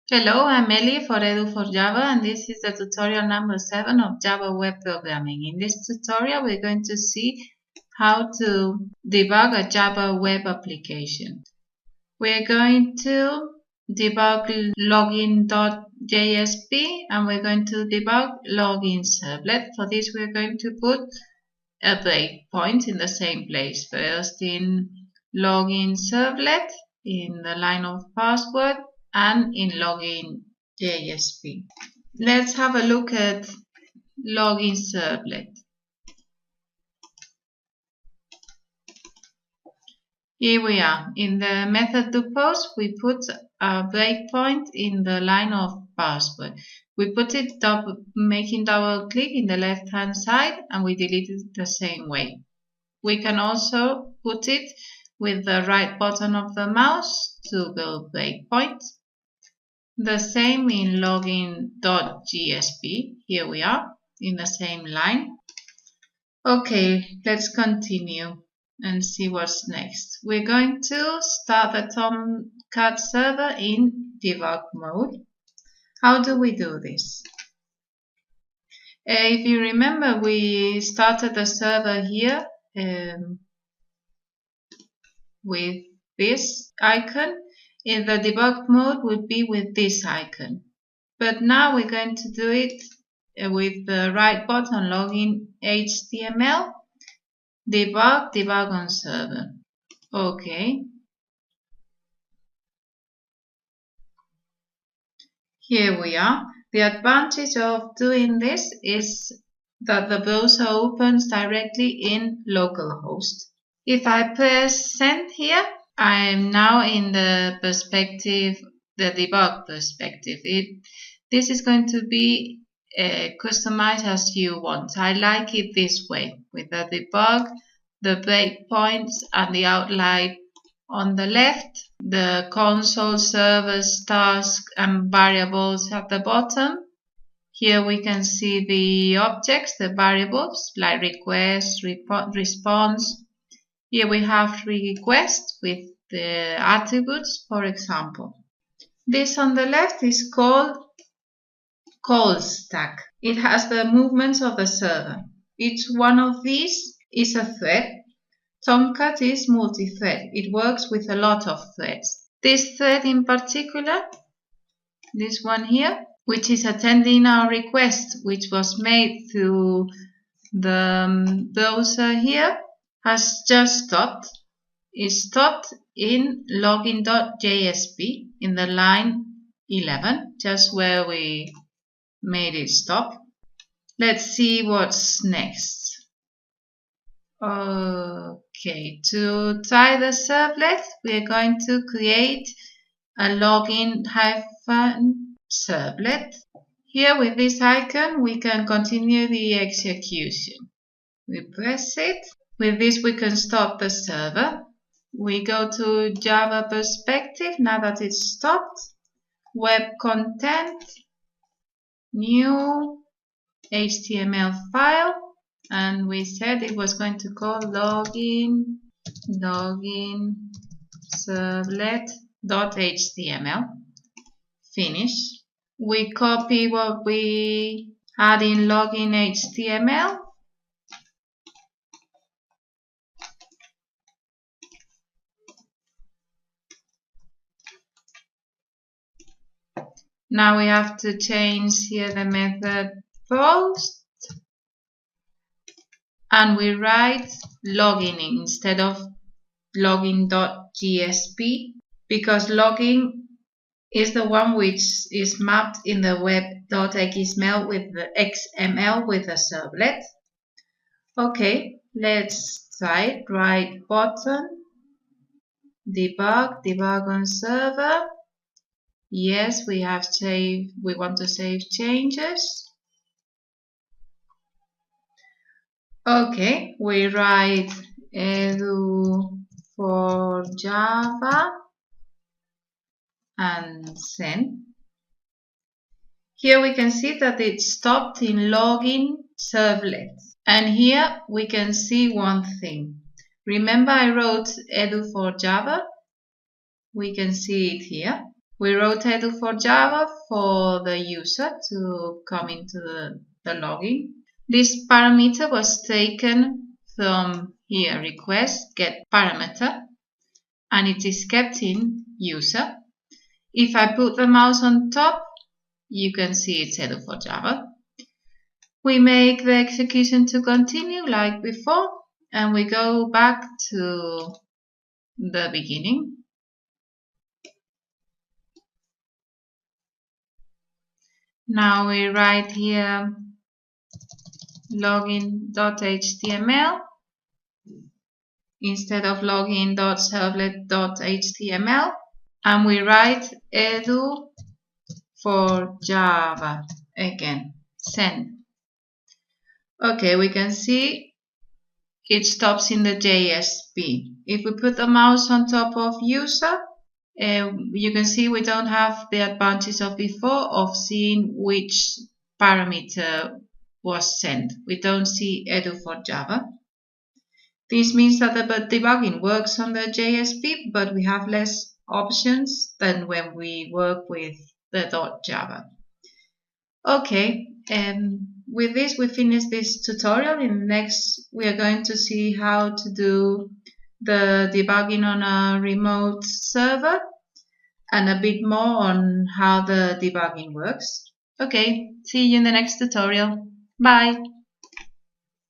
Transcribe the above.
Hello, I'm Ellie for Edu4Java, and this is the tutorial number 7 of Java web programming. In this tutorial, we're going to see how to debug a Java web application. We're going to debug login.jsp and we're going to debug login servlet. For this, we're going to put a breakpoint in the same place. First in login servlet, in the line of password, and in login JSP. Let's have a look at login servlet. Here we are. In the method to post, we put a breakpoint in the line of password. We put it making double click in the left hand side, and we delete it the same way. We can also put it with the right button of the mouse to go breakpoint. The same in login.gsp. Here we are in the same line. Okay, let's continue and see what's next. We're going to start the Tomcat server in debug mode. How do we do this? If you remember, we started the server here with this icon. In the debug mode would be with this icon. But now we're going to do it with the right button, login HTML, debug on server. Okay. Here we are. The advantage of doing this is that the browser opens directly in localhost. If I press send here, I am now in the perspective, the debug perspective. This is going to be customized as you want. I like it this way, with the debug, the breakpoints, and the outline on the left, the console, servers, tasks, and variables at the bottom. Here we can see the objects, the variables, like request, response. Here we have request with the attributes, for example. This on the left is called call stack. It has the movements of the server. Each one of these is a thread. Tomcat is multi-thread. It works with a lot of threads. This thread in particular, this one here, which is attending our request, which was made through the browser here, has just stopped. It stopped in login.jsp in the line 11, just where we made it stop. Let's see what's next. Okay, to try the servlet, we are going to create a login-servlet. Here with this icon, we can continue the execution. We press it. With this, we can stop the server. We go to Java perspective, now that it's stopped. Web content, new HTML file, and we said it was going to call login servlet.html. Finish. We copy what we had in login HTML. Now we have to change here the method post, and we write login instead of login.gsp, because login is the one which is mapped in the web.xml with the servlet. Okay, let's try it. Right button, debug on server. Yes, we want to save changes. Okay, we write edu4java and send. Here we can see that it stopped in login servlet. And here we can see one thing. Remember I wrote edu4java? We can see it here. We wrote edu for Java for the user to come into the login. This parameter was taken from here, request get parameter, and it is kept in user. If I put the mouse on top, you can see it's edu for Java. We make the execution to continue like before, and we go back to the beginning. Now we write here login.html instead of login.servlet.html, and we write edu for Java again. Send. Okay, we can see it stops in the JSP. If we put the mouse on top of user, you can see we don't have the advantage of before of seeing which parameter was sent. We don't see edu for Java. This means that the debugging works on the JSP, but we have less options than when we work with the .java. Okay, and with this we finish this tutorial. In next we are going to see how to do the debugging on a remote server and a bit more on how the debugging works. Okay, see you in the next tutorial. Bye!